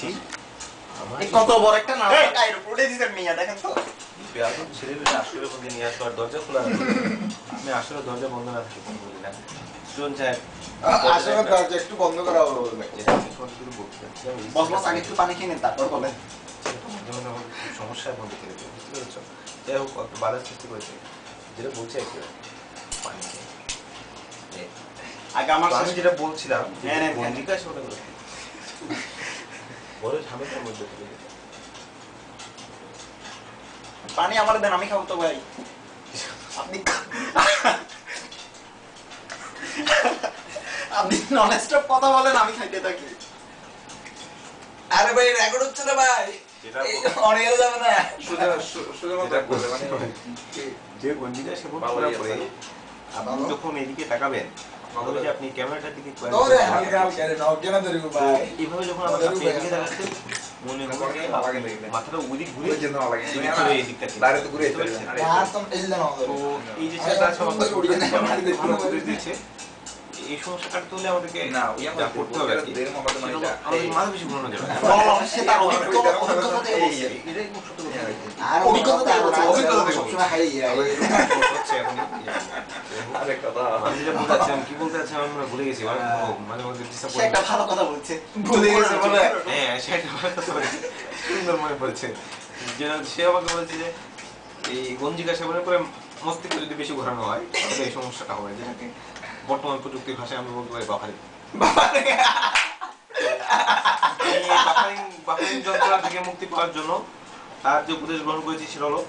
দিচ্ছি কত বড় একটা না টায়ার উঠে দিতেন মিয়া দেখেন তো বেয়াদব ছেলেমেয়েরা আসলে মধ্যে নিয়ে আসো আর দরজা খোলা আমি আসলে দরজা বন্ধ না থাকি বন্ধ করি না স্টুডেন্ট সাহেব আসলে দরজা একটু বন্ধ করা হবে যেটা আমি শুরু বলতে চাচ্ছিলাম বস আগে একটু পানি খেয়ে নেন তারপর বলেন সমস্যায় বন্ধ করে দেবে বুঝতে পেরেছ যাই হোক একটু বাধা সৃষ্টি করেছে যেটা বলছে আর কি পানি আগে আমার আমি যেটা বলছিলাম বন্দিকা সেটা বড় ঝামেলার মধ্যে পড়ে গেছে পানি আমার দেন আমি খাবো তো ভাই আপনি আপনি নন স্টপ কথা বলেন আমি খাইতে থাকি আরে ভাই রেকর্ড হচ্ছে না ভাই অনেক যাবে না শুধুমাত্র মানে যে গঞ্জিটা সে বলতে পরে আপনি যখন এদিকে তাকাবেন তাহলে যে আপনি ক্যামেরাটার দিকে এইভাবে যখন আপনি এদিকে তাকাচ্ছেন মনে হয় মাথাটা ওদিক ঘুরে এই দিকটা তো এই যে সেটা আছে আমাদের দিচ্ছে এই সমস্যা কাটতে হলে আমাদেরকে যা করতে হবে আমাদের মাথা বেশি ঘুরানো যাবে এটাই খুব সত্য কথা কি বলতে চাচ্ছি আমরা ভুলে গেছি মাঝে মাঝে একটা ভালো কথা বলছে ভুলে গেছে বলে হ্যাঁ সেটা সুন্দর মনে পড়ছে যে সে আমাকে বলছে যে এই গঞ্জিকা সেবনের পরে মস্তিষ্ক যদি বেশি ঘোরানো হয় তাহলে এই সমস্যাটা হয় যেটাকে বর্তমান প্রযুক্তির ভাষায় আমরা বলতে পারি বাফারিং বাফারিং যন্ত্রণা থেকে মুক্তি পাওয়ার জন্য তার যে উপদেশ গ্রহণ করেছি সেটা হলো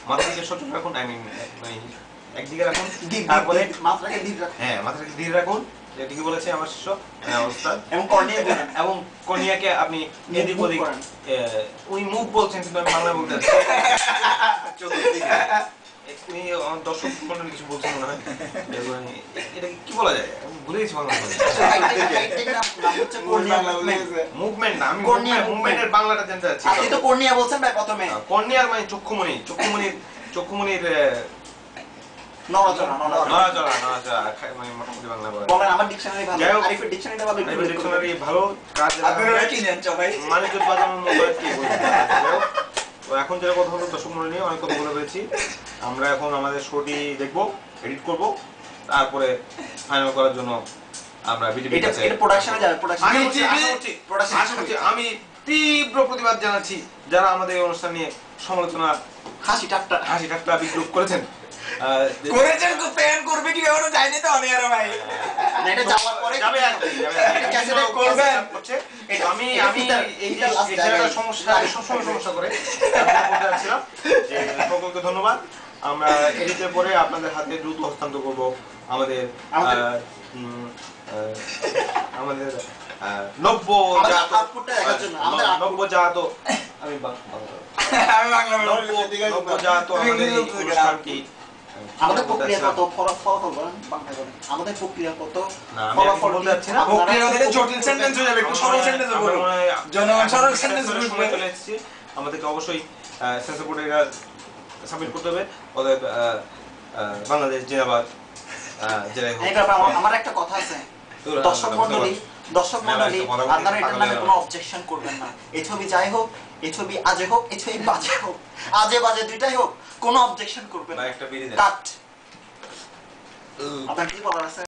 মাথা থেকে সচল রাখুন মানে একদিকে রাখুন তারপরে মাথাটাকে ধীর রাখুন হ্যাঁ মাথাটাকে ধীর রাখুন ঠিকই বলেছে আমার শিষ্য ওস্তাদ এবং কর্নিয়াকে আপনি এদিক ওদিক উনি মুখ বলছেন কিন্তু আমি বাংলা বলতে চাচ্ছি উনি আমার দর্শক মন্ডলী কিছু বলছেন মনে হয় এটা কি বলা যায় ভুলে গেছি বাংলা মুভমেন্ট না আমি মুভমেন্টের বাংলাটা জানতে চাচ্ছি আপনি তো কর্নিয়া বলছেন ভাই প্রথমে কর্নিয়ার মানে চক্ষুমণির নড়াচড়া মানে মোটামুটি বাংলা বলে বলেন আমার ডিকশনারি ভালো আরিফের ডিকশনারিটা ভালো ডিকশনারি ভালো কাজ আপনারা কি জানেন ভাই মানে যদি বাজানোর মতো আর কি তো এখন যেটা কথা হলো দর্শক মন্ডলী নিয়ে অনেক কথা বলে ফেলেছি আমরা এখন আমাদের শোটি দেখবো এডিট করব তারপরে ফাইনাল করার জন্য আমরা ভিডিও কাছে এটা প্রোডাকশনে যাবে আমি তীব্র প্রতিবাদ জানাচ্ছি যারা আমাদের এই অনুষ্ঠান নিয়ে সমালোচনা হাসি ঠাট্টা বিদ্রুপ করেছেন তো প্যান করবে কি এখনো যায়নি তো অনেক আর ভাই না এটা যাওয়ার পরে যাবে এটা ক্যাসেটে করবেন আমি এই জায়গাটা সমস্যা সবসময় সমস্যা করে বলতে যাচ্ছিলাম যে সকলকে ধন্যবাদ আমরা এডিটের পরে আপনাদের হাতে দ্রুত হস্তান্তর করব আমাদের নব্যজাত আমি নব্যজাত আমাদের প্রক্রিয়া কত ফলাফল বলেন বাংলা বলেন আমাদের প্রক্রিয়া কত ফলাফল বলতে যাচ্ছে না প্রক্রিয়া হলে জটিল সেন্টেন্স হয়ে যাবে একটু সরল সেন্টেন্স বলুন জনগণ সরল সেন্টেন্স বুঝবে চলে এসেছি আমাদেরকে অবশ্যই সেন্সর বোর্ডে সাবমিট করতে হবে অতএব বাংলাদেশ জিন্দাবাদ জেলায় আমার একটা কথা আছে দর্শক মণ্ডলী আপনারা এটার নামে কোনো অবজেকশন করবেন না এই ছবি যাই হোক এই ছবি আজে হোক এই ছবি বাজে হোক আজে বাজে দুইটাই হোক কোনো অবজেকশন করবেন না একটা বিড়ি দেন কাট আপনার কি বলার আছে